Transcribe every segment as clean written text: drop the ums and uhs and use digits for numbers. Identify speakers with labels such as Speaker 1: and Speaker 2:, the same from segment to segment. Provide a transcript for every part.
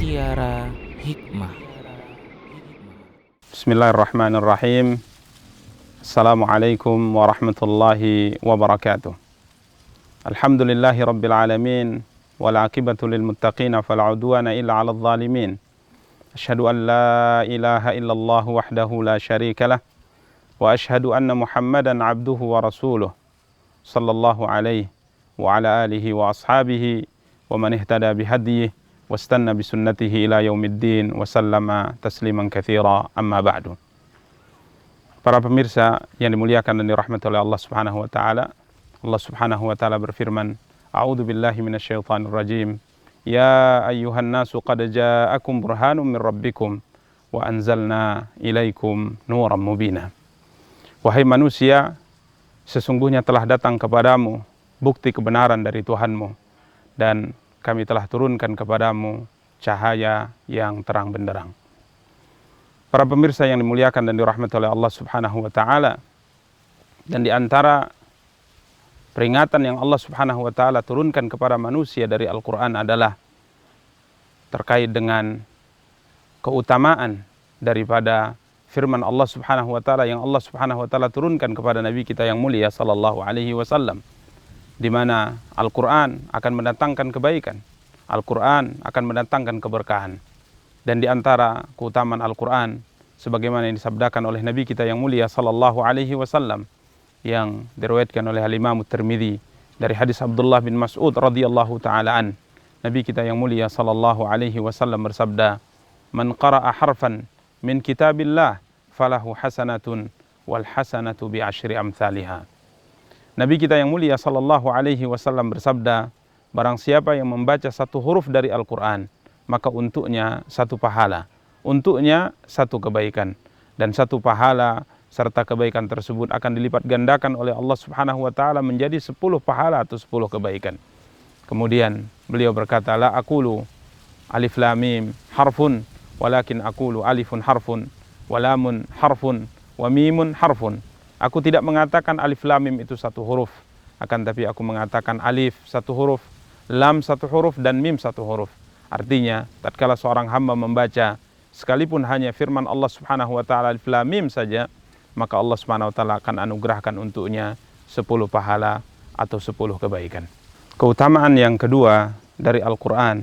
Speaker 1: Mutiara Hikmah.
Speaker 2: Bismillahirrahmanirrahim. Assalamualaikum warahmatullahi wabarakatuh. Alhamdulillahi rabbil alamin. Wal aqibatu lil muttaqina fala udwana illa 'alal zalimin. Asyhadu an la ilaha illallah wahdahu la syarika lah. Wa asyhadu anna Muhammadan abduhu wa rasuluh. Sallallahu alaihi wa ala alihi wa ashabihi wa man ihtada bihadyihi wastanna bisunnatihi ila yaumiddin wa sallama tasliman katsira, amma ba'du. Para pemirsa yang dimuliakan dan dirahmati oleh Allah Subhanahu wa taala. Allah Subhanahu wa taala berfirman, A'udzu billahi minasyaitonir rajim. Ya ayyuhan nasu qad ja'akum burhanun min rabbikum wa anzalna ilaikum nuran mubina. Wahai manusia, sesungguhnya telah datang kepadamu bukti kebenaran dari Tuhanmu, dan kami telah turunkan kepadamu cahaya yang terang benderang. Para pemirsa yang dimuliakan dan dirahmati oleh Allah Subhanahu wa taala, dan di antara peringatan yang Allah Subhanahu wa taala turunkan kepada manusia dari Al-Qur'an adalah terkait dengan keutamaan daripada firman Allah Subhanahu wa taala yang Allah Subhanahu wa taala turunkan kepada nabi kita yang mulia sallallahu alaihi wasallam, di mana Al-Quran akan mendatangkan kebaikan, Al-Quran akan mendatangkan keberkahan. Dan di antara keutamaan Al-Quran, sebagaimana yang disabdakan oleh Nabi kita yang mulia sallallahu alaihi wasallam, yang diriwayatkan oleh Al-Imam Tirmidzi dari hadis Abdullah bin Mas'ud radhiyallahu ta'ala an, Nabi kita yang mulia sallallahu alaihi wasallam bersabda, Man qara'a harfan min kitabillah falahu hasanatun wal hasanatu bi asyri amthaliha. Nabi kita yang mulia sallallahu alaihi wasallam bersabda, barang siapa yang membaca satu huruf dari Al-Quran, maka untuknya satu pahala, untuknya satu kebaikan, dan satu pahala serta kebaikan tersebut akan dilipat gandakan oleh Allah Subhanahu wa taala menjadi 10 pahala atau 10 kebaikan. Kemudian beliau berkata, la aqulu alif lam mim harfun walakin aqulu alifun harfun wa lamun harfun wa mimun harfun. Aku tidak mengatakan alif lam mim itu satu huruf, akan tapi aku mengatakan alif satu huruf, lam satu huruf, dan mim satu huruf. Artinya, tatkala seorang hamba membaca sekalipun hanya firman Allah Subhanahu wa taala alif lam mim saja, maka Allah Subhanahu wa taala akan anugerahkan untuknya 10 pahala atau 10 kebaikan. Keutamaan yang kedua dari Al-Qur'an,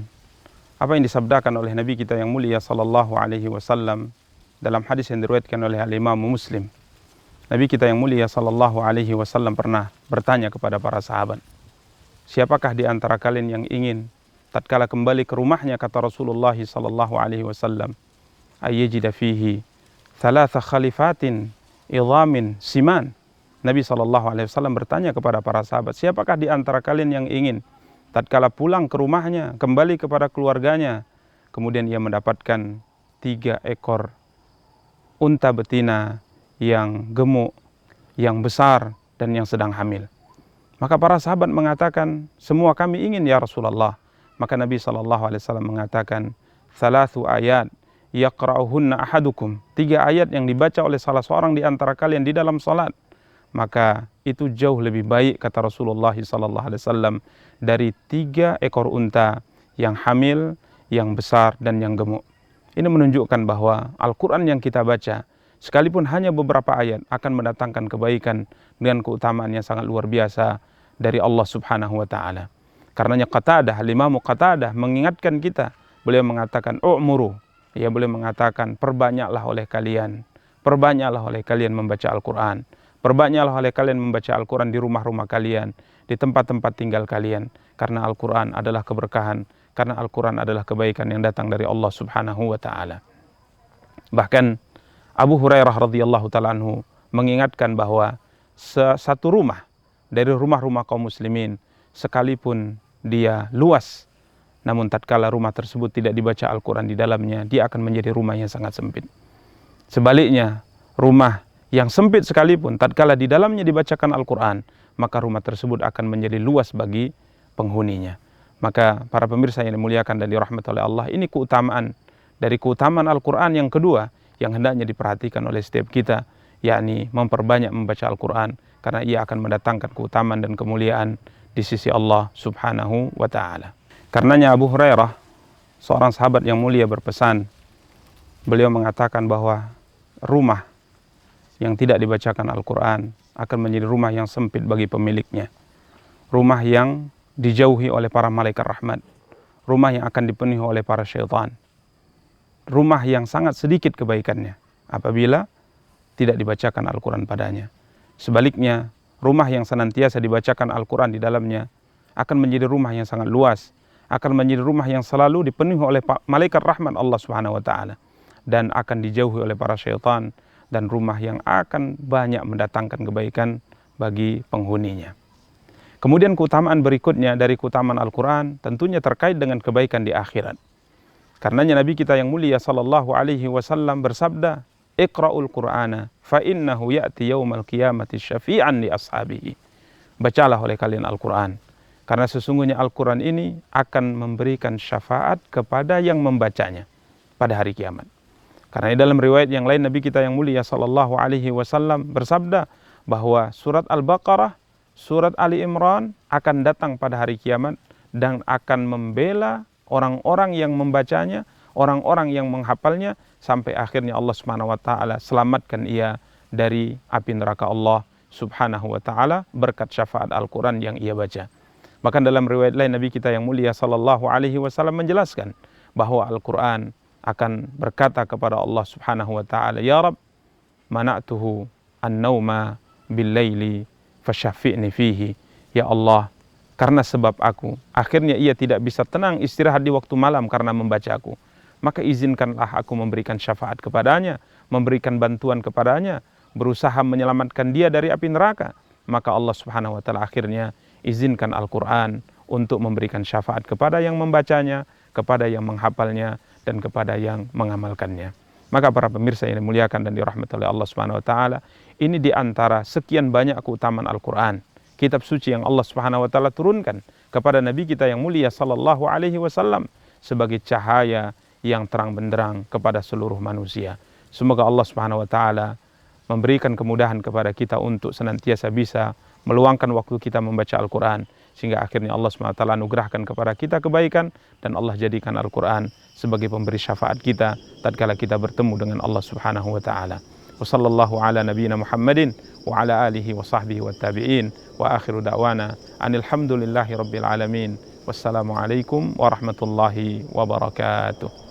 Speaker 2: apa yang disabdakan oleh Nabi kita yang mulia sallallahu alaihi wasallam dalam hadis yang diriwayatkan oleh Al-Imam Muslim. Nabi kita yang mulia sallallahu alaihi wasallam pernah bertanya kepada para sahabat, siapakah di antara kalian yang ingin tatkala kembali ke rumahnya, kata Rasulullah sallallahu alaihi wasallam, ayyajida fihi thalatha khalifatin idhamin siman. Nabi sallallahu alaihi wasallam bertanya kepada para sahabat, siapakah di antara kalian yang ingin tatkala pulang ke rumahnya, kembali kepada keluarganya, kemudian ia mendapatkan 3 ekor unta betina yang gemuk, yang besar, dan yang sedang hamil. Maka para sahabat mengatakan, semua kami ingin ya Rasulullah. Maka Nabi SAW mengatakan, thalathu ayat yaqra'uhunna ahadukum, 3 ayat yang dibaca oleh salah seorang di antara kalian di dalam salat, maka itu jauh lebih baik, kata Rasulullah SAW, dari 3 ekor unta yang hamil, yang besar, dan yang gemuk. Ini menunjukkan bahwa Al-Quran yang kita baca, sekalipun hanya beberapa ayat, akan mendatangkan kebaikan dengan keutamaan yang sangat luar biasa dari Allah Subhanahu wa taala. Karenanya Qatadah, Al-Imam Qatadah mengingatkan kita, beliau mengatakan u'muru, ia boleh mengatakan perbanyaklah oleh kalian membaca Al-Quran, perbanyaklah oleh kalian membaca Al-Quran di rumah-rumah kalian, di tempat-tempat tinggal kalian, karena Al-Quran adalah keberkahan, karena Al-Quran adalah kebaikan yang datang dari Allah Subhanahu wa taala. Bahkan Abu Hurairah radhiyallahu ta'ala anhu mengingatkan bahwa satu rumah dari rumah-rumah kaum muslimin, sekalipun dia luas, namun tatkala rumah tersebut tidak dibaca Al-Quran di dalamnya, dia akan menjadi rumah yang sangat sempit. Sebaliknya, rumah yang sempit sekalipun, tatkala di dalamnya dibacakan Al-Quran, maka rumah tersebut akan menjadi luas bagi penghuninya. Maka para pemirsa yang dimuliakan dan dirahmati oleh Allah, ini keutamaan dari keutamaan Al-Quran yang kedua, yang hendaknya diperhatikan oleh setiap kita, yakni memperbanyak membaca Al-Quran, karena ia akan mendatangkan keutamaan dan kemuliaan di sisi Allah Subhanahu wa ta'ala. Karenanya Abu Hurairah seorang sahabat yang mulia berpesan. Beliau mengatakan bahwa rumah yang tidak dibacakan Al-Quran akan menjadi rumah yang sempit bagi pemiliknya. Rumah yang dijauhi oleh para malaikat rahmat. Rumah yang akan dipenuhi oleh para syaitan. Rumah yang sangat sedikit kebaikannya apabila tidak dibacakan Al-Quran padanya. Sebaliknya, rumah yang senantiasa dibacakan Al-Quran di dalamnya akan menjadi rumah yang sangat luas, akan menjadi rumah yang selalu dipenuhi oleh malaikat rahmat Allah Subhanahu wa taala dan akan dijauhi oleh para syaitan, dan rumah yang akan banyak mendatangkan kebaikan bagi penghuninya. Kemudian keutamaan berikutnya dari keutamaan Al-Quran tentunya terkait dengan kebaikan di akhirat. Karenanya Nabi kita yang mulia sallallahu alaihi wasallam bersabda, "Iqra'ul Qur'ana fa innahu ya'ti yaumal qiyamati syafi'an li ashabihi." Bacalah oleh kalian Al-Quran, karena sesungguhnya Al-Quran ini akan memberikan syafaat kepada yang membacanya pada hari kiamat. Karena dalam riwayat yang lain Nabi kita yang mulia sallallahu alaihi wasallam bersabda bahwa surat Al-Baqarah, surat Ali Imran akan datang pada hari kiamat dan akan membela orang-orang yang membacanya, orang-orang yang menghafalnya, sampai akhirnya Allah Subhanahu wa taala selamatkan ia dari api neraka Allah Subhanahu wa taala berkat syafaat Al-Quran yang ia baca. Bahkan dalam riwayat lain Nabi kita yang mulia sallallahu alaihi wasallam menjelaskan bahwa Al-Quran akan berkata kepada Allah Subhanahu wa taala, "Ya Rabb, mana'tuhu an-nauma bil-laili fasyafi'ni fihi." Ya Allah, karena sebab aku akhirnya ia tidak bisa tenang istirahat di waktu malam karena membaca aku, maka izinkanlah aku memberikan syafaat kepadanya, memberikan bantuan kepadanya, berusaha menyelamatkan dia dari api neraka. Maka Allah Subhanahu wa taala akhirnya izinkan Al-Quran untuk memberikan syafaat kepada yang membacanya, kepada yang menghafalnya, dan kepada yang mengamalkannya. Maka para pemirsa yang dimuliakan dan dirahmati oleh Allah Subhanahu wa taala, ini di antara sekian banyak keutamaan Al-Quran, kitab suci yang Allah Subhanahu wa taala turunkan kepada Nabi kita yang mulia sallallahu alaihi wasallam sebagai cahaya yang terang benderang kepada seluruh manusia. Semoga Allah Subhanahu wa taala memberikan kemudahan kepada kita untuk senantiasa bisa meluangkan waktu kita membaca Al-Quran, sehingga akhirnya Allah SWT anugerahkan kepada kita kebaikan, dan Allah jadikan Al-Quran sebagai pemberi syafaat kita tatkala kita bertemu dengan Allah Subhanahu wa taala. Wa sallallahu ala nabiyyina Muhammadin wa ala alihi wa sahbihi wa tabi'in wa akhiru da'wana anil hamdulillahi rabbil alamin. Wassalamu alaikum warahmatullahi wabarakatuh.